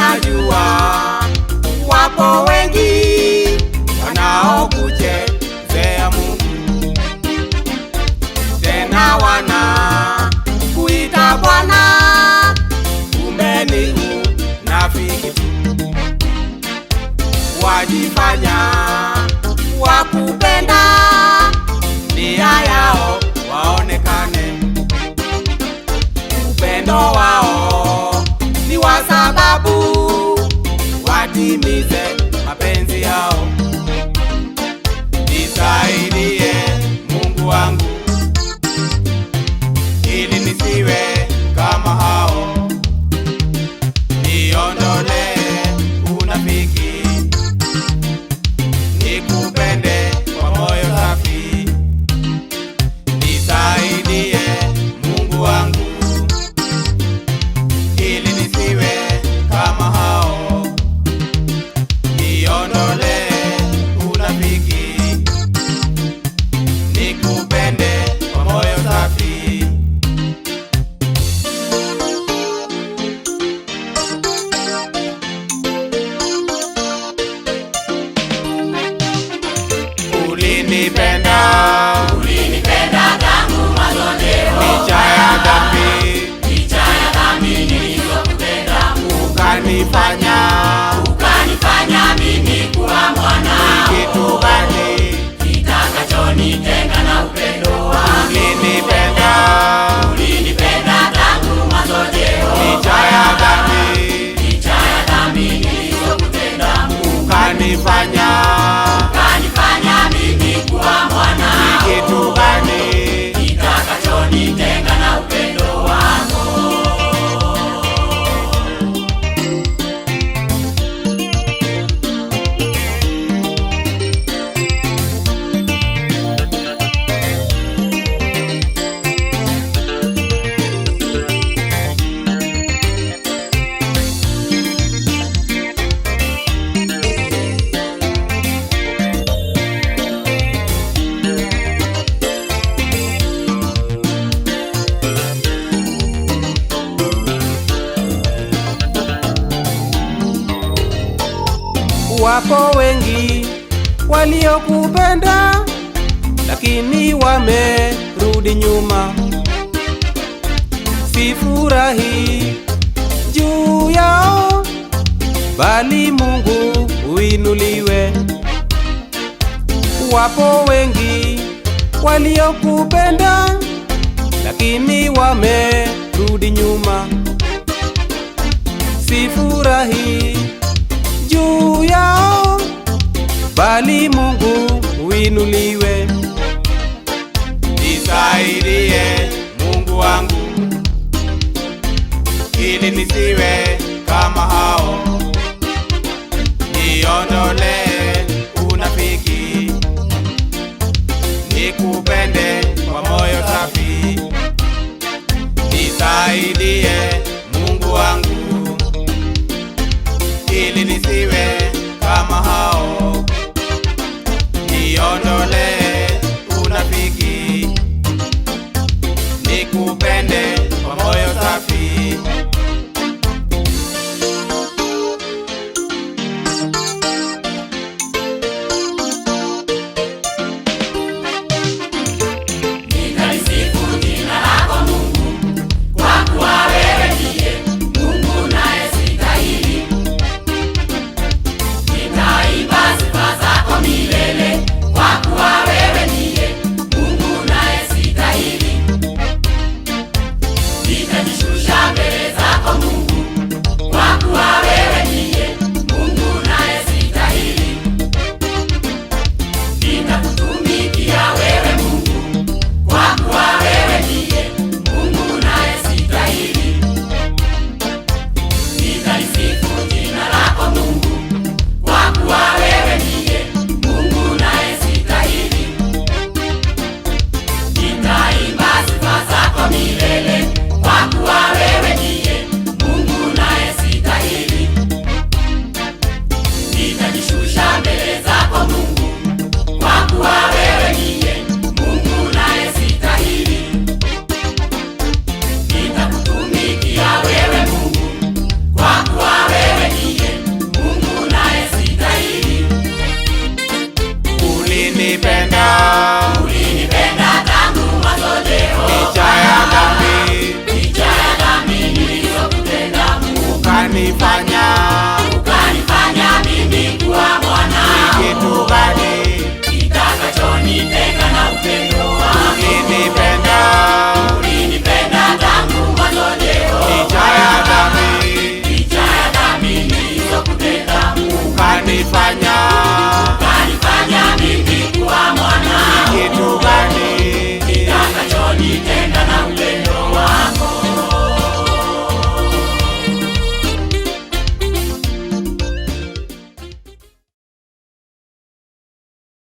Ninajua wapo wengi wanaokuchezea Mungu, tena wana kuita Bwana, kumbe ni unafiki tu. Wajifanya wakupenda, nia yao waonekane. Upendo wao ni wa sababu watimize mapenzi yao. Nisaidie Mungu wangu, ili nisiwe kama hao. Niondolee unafiki, nikupende kwa moyo safi. Nisaidie Mungu wangu, ili nisiwe kama hao. Niondolee unafiki, nikupende kwa moyo safi. Ulinipenda tangu mwanzo, licha ya dhambi nilizokutenda. Ukanifanya mimi kuwa mwana. Kitu gani kitakachonitenga na upendo wako? Ulinipenda tangu mwanzo, licha ya dhambi nilizokutenda. Ukanifanya mimi kuwa mwana. Kitu gani kitakachonitenga na upendo wako? Wapo wengi waliokupenda, lakini wamerudi nyuma. Sifurahi juu yao, bali Mungu uinuliwe. Wapo wengi waliokupenda, lakini wamerudi nyuma. Sifurahi juu yao, bali Mungu uinuliwe. Nisaidie Mungu wangu, ili nisiwe kama hao. Niondolee unafiki, nikupende kwa moyo safi. Nisaidie Mungu wangu, ili nisiwe